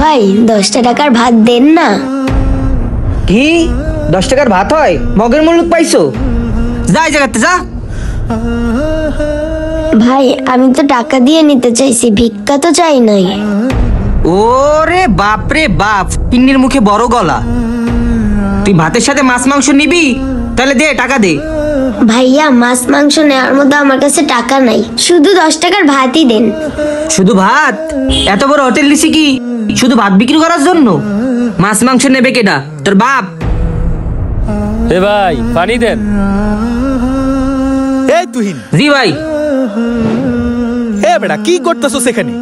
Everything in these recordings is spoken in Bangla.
ভাই 10 টাকার ভাত দেন না। কি 10 টাকার ভাত হয়? মগের মুলুক পাইছো? যা এই জায়গাতে যা। ভাই আমি তো টাকা দিয়ে নিতে চাইছি, ভিক্ষা তো চাই নাই। ওরে বাপ রে বাপ, পিন্নির মুখে বড় গলা। তুই ভাতের সাথে মাছ মাংস নিবি? তাহলে দে, টাকা দে। ভাইয়া মাছ মাংস নেওয়ার মতো আমার কাছে টাকা নাই, শুধু 10 টাকার ভাতই দেন। শুধু ভাত? এত বড় হোটেল দিছি কি শুধু ভাত বিক্রি করার জন্য? মাছ মাংস নেবে কেডা? তোর বাপ? এ ভাই পানি দেন। এই তুহিন। জি ভাই। এ বেটা কি করতেছো সেখানে?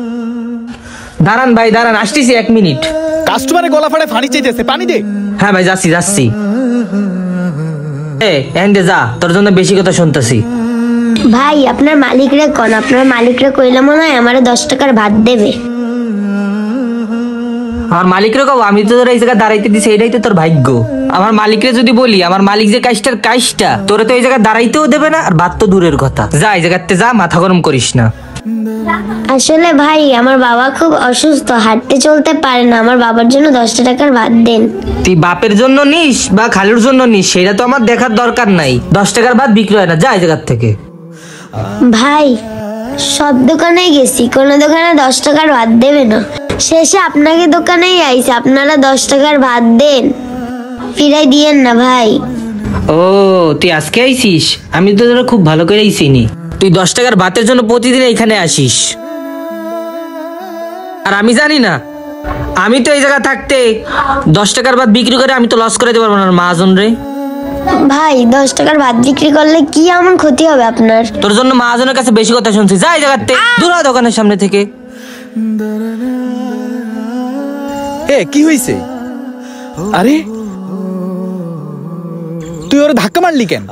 দাঁড়ান ভাই দাঁড়ান, আসতেছি 1 মিনিট। কাস্টমারে গলা ফাড়ে পানি চাইতেছে, পানি দে। হ্যাঁ ভাই যাচ্ছি যাচ্ছি। এন্ডে যা, তোর জন্য বেশি কথা শুনতেছি। ভাই আপনার মালিকরে কোন, আপনার মালিকরে কইলে মনে হয় আমার 10 টাকার ভাত দেবে। আমার মালিকরে কব আমি তো তোর এই জায়গায় দাঁড়াইতে দিছি, এটাই তো তোর ভাগ্য। আমার মালিকরে যদি বলি, আমার মালিক যে কাজটার কাজটা, তোরে তো এই জায়গায় দাঁড়াইতেও দেবে না, আর ভাত তো দূরের কথা। যা এই জায়গাতে যা, মাথা গরম করিস না। আসলে ভাই আমার বাবা খুব অসুস্থ, হাঁটতে চলতে পারে না, আমার বাবার জন্য 10 টাকার ভাত দেন। তুই বাপের জন্য নিস বা খালুর জন্য নিস, সেটা তো আমার দেখার দরকার নাই। 10 টাকার ভাত বিক্রি হয় না, যা এই জায়গার থেকে। ভাই সব দোকানে গেছি, কোন দোকানে 10 টাকার ভাত দেবে না, শেষে আপনাকে দোকানেই আইছে, আপনারা 10 টাকার ভাত দেন, ফিরাই দিয়েন না ভাই। ও তুই আজকে আইছিস? আমি তো তোরা খুব ভালো করেই চিনি। তুই 10 টাকার ভাতের জন্য প্রতিদিন এখানে আসিস, আর আমি জানি না? আমি তো এই জায়গা থাকতে 10 টাকার ভাত বিক্রি করে আমি তো লস করে দিতে পারবো না মহাজন রে। ভাই 10 টাকার ভাত বিক্রি করলে কি এমন ক্ষতি হবে আপনার? তোর জন্য মহাজনের কাছে বেশি কথা শুনছি, যা এই জায়গাতে দূর হ দোকানের সামনে থেকে। এ কি হইছে? আরে তুই ওর ধাক্কা মারলি কেন?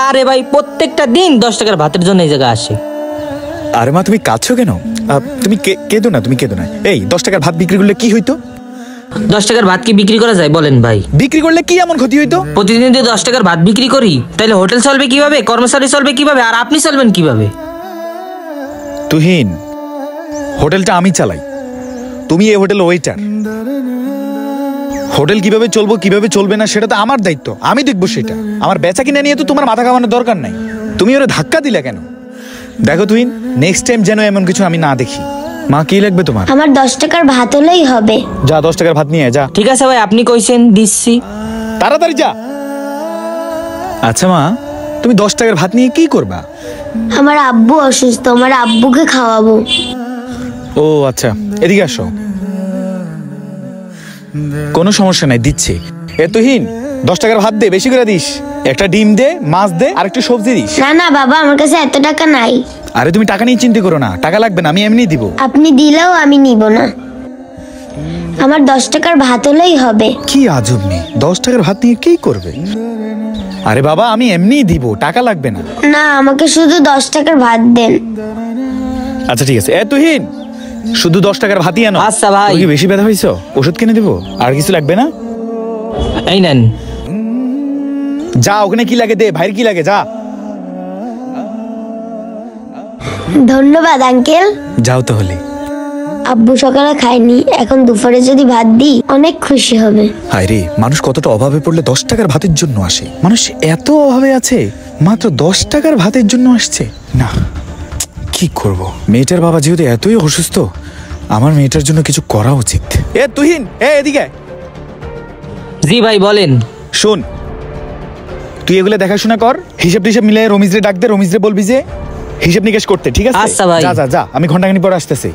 আরে ভাই প্রত্যেকটা দিন 10 টাকার ভাতের জন্য এই জায়গা আসে। আরে মা তুমি কাঁদছো কেন? তুমি কেঁদো না, তুমি কেঁদো না। এই 10 টাকার ভাত বিক্রি করলে কি হইতো? 10 টাকার ভাত কি বিক্রি করা যায় বলেন ভাই? বিক্রি করলে কি এমন ক্ষতি হইতো? প্রতিদিন যদি 10 টাকার ভাত বিক্রি করি, তাহলে হোটেল চলবে কিভাবে, কর্মচারী চলবে কিভাবে, আর আপনি চলবেন কিভাবে? তুহিন, হোটেলটা আমি চালাই, তুমি এই হোটেল ওয়েটার। হোটেল কিভাবে চলবো কিভাবে চলবে না সেটা তো আমার দায়িত্ব, আমি দেখবো সেটা। আমার বেচা কিনা নিয়ে তো তোমার মাথা ঘামানোর দরকার নাই। তুমি ওরা ধাক্কা দিলে কেন? দেখো তুহিন, নেক্সট টাইম যেন এমন কিছু আমি না দেখি। মা কি লাগবে তোমার? আমার 10 টাকার ভাত হলেই হবে। যা 10 টাকার ভাত নিয়ে যা। ঠিক আছে ভাই, আপনি কইছেন দিচ্ছি। তাড়াতাড়ি যা। আচ্ছা মা, তুমি 10 টাকার ভাত নিয়ে কি করবা? আমার আব্বু অসুস্থ, আমার আব্বুকে খাওয়াবো। ও আচ্ছা, এদিকে আসো। কোনো সমস্যা নাই, দিচ্ছি। এ তুহিন 10 টাকার ভাত দে, বেশি করে দিস। একটা ডিম দে, মাছ দে, আর একটু সবজি দিস। না না বাবা, আমার কাছে এত টাকা নাই। আরে তুমি টাকা নিয়ে চিন্তা করো না, টাকা লাগবে না, আমি এমনি দিব। আপনি দিলেও আমি নিব না, আমার 10 টাকার ভাত হলেই হবে। কি আজব নেই, 10 টাকার ভাত নিয়ে কি করবে? আরে বাবা আমি এমনিই দিব, টাকা লাগবে না। না আমাকে শুধু 10 টাকার ভাত দেন। আচ্ছা ঠিক আছে। এ তুহিন, শুধু 10 টাকার ভাতই আনো। আচ্ছা ভাই। কি বেশি ব্যথা হয়েছে? ওষুধ কিনে দেবো? আর কিছু লাগবে না? এই নেন। যা ওখানে কি লাগে দে, ভাইয়ের কি লাগে যা। ধন্যবাদ আঙ্কেল। যাও তাহলে। আব্বু সকালে খায়নি, এখন দুপুরে যদি ভাত দিই অনেক খুশি হবে। হায় রে, মানুষ কতটা অভাবে পড়লে 10 টাকার ভাতের জন্য আসে। মানুষ এত অভাবে আছে, মাত্র 10 টাকার ভাতের জন্য আসছে না। কি করব? মেয়েটার বাবা যেহেতু এতই অসুস্থ, আমার মেয়েটার জন্য কিছু করা উচিত। এ তুহিন, এদিকে। জি ভাই বলেন। শোন, তুই এগুলো দেখাশোনা কর, হিসাব টিসাব মিলে রমিজরে ডাক দে, রমিজরে বলবি যে হিসাব নিকাশ করতে, ঠিক আছে? আচ্ছা ভাই। যা যা যা, আমি ঘন্টাখানি পরে আসতেছি।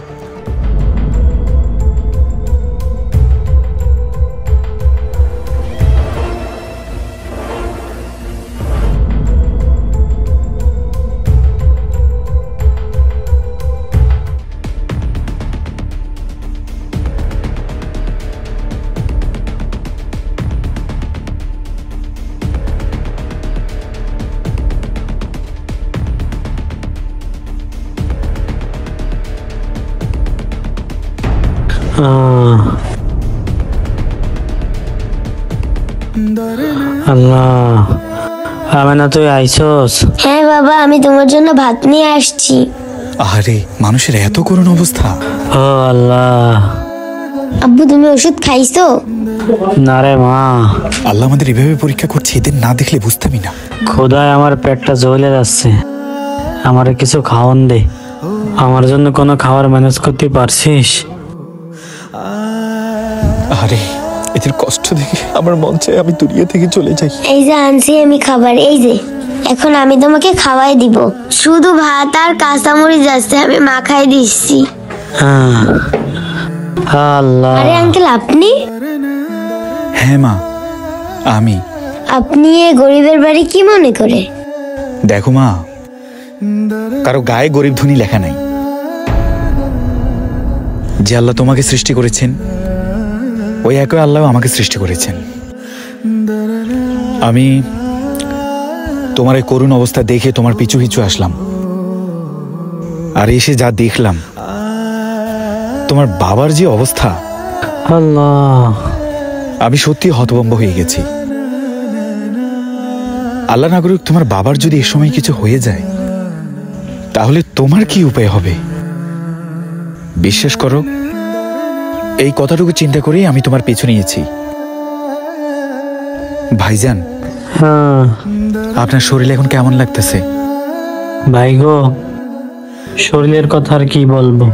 আল্লাহ, আমেনা তুই আইছস? হ্যাঁ বাবা, আমি তোমার জন্য ভাত নিয়ে আসছি। আরে মানুষের এত করুণ অবস্থা। ও আল্লাহ, আব্বু তুমি ওষুধ খাইছো? না রে মা, আল্লাহ আমাদের এভাবে পরীক্ষা করছে, এদের না দেখলে বুঝতামই না। খোদায় আমার পেটটা জ্বলে যাচ্ছে, আমার কিছু খাওয়ান দে। আমার জন্য কোনো খাবার ম্যানেজ করতে পারছিস? আরে এদের কষ্ট দেখে আমার মন চায় আমি দুনিয়া থেকে চলে যাই। এই যে আনছি আমি খাবার, এই যে এখন আমি তোমাকে খাওয়াই দিব। শুধু ভাত আর কাঁচামরিচ আছে, আমি মাখাই দিচ্ছি। হ্যাঁ। আল্লাহ, আরে আঙ্কেল আপনি? হ্যাঁ মা, আমি। আপনি এই গরিবের বাড়ি কি মনে করে? দেখো মা, কারো গায়ে গরিব ধনী লেখা নাই। যে আল্লাহ তোমাকে সৃষ্টি করেছেন ওই একই আল্লাহ আমাকে সৃষ্টি করেছেন। আমি তোমার এই করুণ অবস্থা দেখে তোমার পিছু পিছু আসলাম, আর এসে যা দেখলাম তোমার বাবার যে অবস্থা, আল্লাহ, আমি সত্যি হতভম্ব হয়ে গেছি। আল্লাহ না করুক তোমার বাবার যদি এ সময় কিছু হয়ে যায় তাহলে তোমার কি উপায় হবে? বিশ্বাস করো, এই কথাটুকু চিন্তা করেই আমি তোমার পিছু নিয়েছি। ভাইজান, হ্যাঁ আপনার শরীর এখন কেমন লাগতেছে? ভাই গো, শরীরের কথা আর কি বলবো,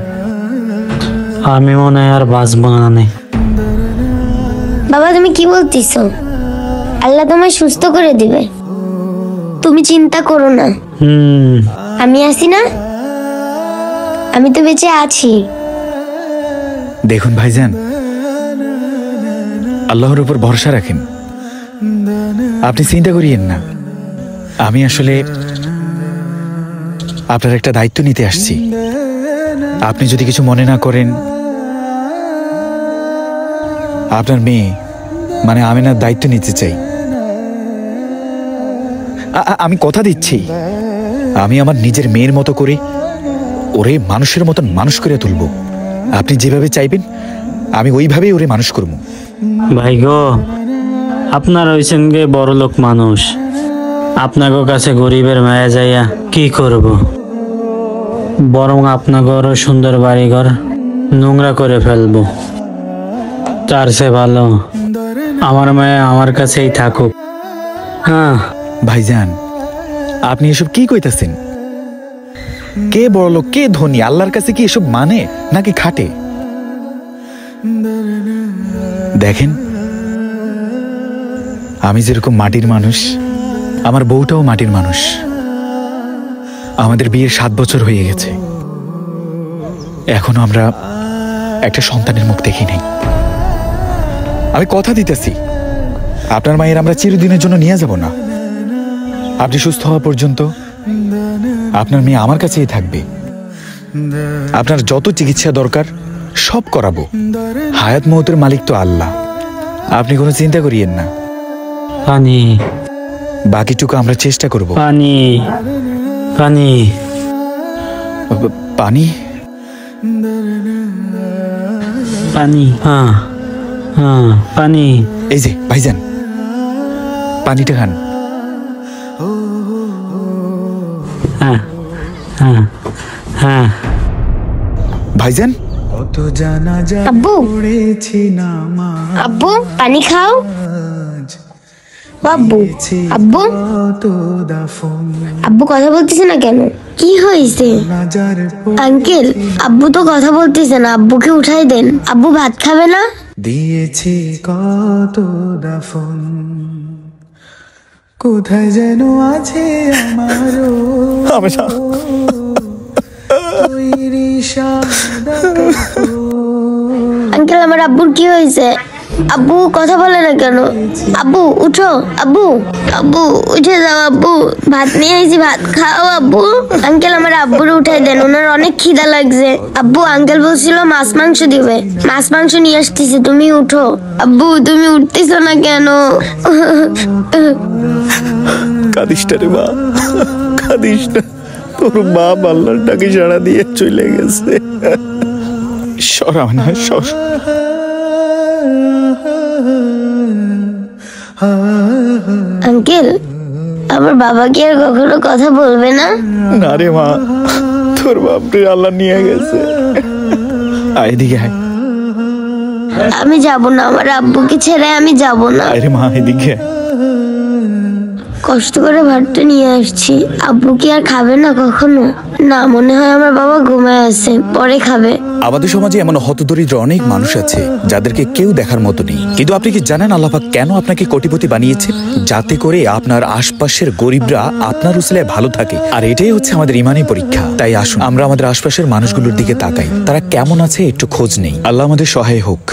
আমি মনে হয় আর বাঁচবো না নে। বাবা তুমি কি বলতেছো? আল্লাহ তোমায় সুস্থ করে দিবে, তুমি চিন্তা করো না। আমি আছি না, আমি তো বেঁচে আছি। দেখুন ভাইজান, আল্লাহর উপর ভরসা রাখেন, আপনি চিন্তা করিয়েন না। আমি আসলে আপনার একটা দায়িত্ব নিতে আসছি। আপনি যদি কিছু মনে না করেন, আপনার মেয়ে মানে আমিনার দায়িত্ব নিতে চাই। আমি কথা দিচ্ছি, আমি আমার নিজের মেয়ের মতো করে ওরে মানুষের মতন মানুষ করে তুলব। আপনি যেভাবে চাইবেন আমি ওইভাবেই ওরে মানুষ করব। ভাই গো, আপনার হইছেন গে বড় লোক মানুষ, আপনাকে কাছে গরিবের মায়া যাইয়া কি করব? বরং আপনাকে সুন্দর বাড়িঘর নোংরা করে ফেলবো। তার চেয়ে ভালো আমার মায়া আমার কাছেই থাকুক। হ্যাঁ ভাইজান, আপনি এসব কি কইতাছেন? কে বড় লোক কে ধনী, আল্লাহর কাছে কি এসব মানে নাকি খাটে? দেখেন, আমি যেরকম মাটির মানুষ, আমার বউটাও মাটির মানুষ। আমাদের বিয়ের 7 বছর হয়ে গেছে, এখনো আমরা একটা সন্তানের মুখ দেখি নাই। আমি কথা দিতেছি, আপনার মায়ের আমরা চিরদিনের জন্য নিয়ে যাব না। আপনি সুস্থ হওয়া পর্যন্ত আপনার মেয়ে আমার কাছেই থাকবে। আপনার যত চিকিৎসা দরকার সব করাবো। হায়াত মৌতের মালিক তো আল্লাহ, আপনি কোনো চিন্তা করিয়েন না। পানি, বাকিটুকু আমরা চেষ্টা করব। পানি, পানি, পানি, পানি, হ্যাঁ হ্যাঁ পানি। এই যে ভাইজান, পানিটা খান। হ্যাঁ হ্যাঁ হ্যাঁ। ভাইজান, আব্বু, আব্বু পানি খাও। আব্বু, আব্বু, আব্বু কথা বলতেছে না কেন? কি হয়েছে আঙ্কেল? আব্বু তো কথা বলতেছে না, আব্বুকে উঠাই দেন। আব্বু ভাত খাবে না? দিয়েছি কত দাফন, কোথায় যেন আছে আমারও তৈরি সাদা কাপড়। আঙ্কেল আমার আব্বুর কি হয়েছে? আব্বু কথা বলে না কেন? আব্বু উঠো, আব্বু, আব্বু উঠে যাও। আব্বু ভাত নিয়ে আইছি, ভাত খাও। আব্বু, আঙ্কেল আমার আব্বুর উঠাই দেন, ওনার অনেক খিদা লাগছে। আব্বু আঙ্কেল বলছিল মাছ মাংস দিবে, মাছ মাংস নিয়ে আসতেছে, তুমি উঠো। আব্বু তুমি উঠতেছ না কেন? কাঁদিস না রে মা, কাঁদিস না। তোর মা আল্লাহর ডাকে সাড়া দিয়ে চলে গেছে। সরাও না, সর। আঙ্কেল আমার বাবা কি আর কখনো কথা বলবে না? না রে মা, তোর বাপরে আল্লাহ নিয়ে গেছে। আয় এদিকে আয়। আমি যাব না, আমার আব্বুকে ছেড়ে আমি যাব না। আরে মা এদিকে কষ্ট করে ভাতটা নিয়ে আসছি, আব্বু কি আর খাবে না কখনো? না, মনে হয় আমার বাবা ঘুমায় আছে, পরে খাবে। আমাদের সমাজে এমন হতদরিদ্র অনেক মানুষ আছে যাদেরকে কেউ দেখার মতো নেই, কিন্তু আপনি কি জানেন আল্লাহ পাক কেন আপনাকে কোটিপতি বানিয়েছে? যাতে করে আপনার আশপাশের গরিবরা আপনার উসিলায় ভালো থাকে। আর এটাই হচ্ছে আমাদের ইমানি পরীক্ষা। তাই আসুন আমরা আমাদের আশপাশের মানুষগুলোর দিকে তাকাই, তারা কেমন আছে একটু খোঁজ নেই। আল্লাহ আমাদের সহায় হোক।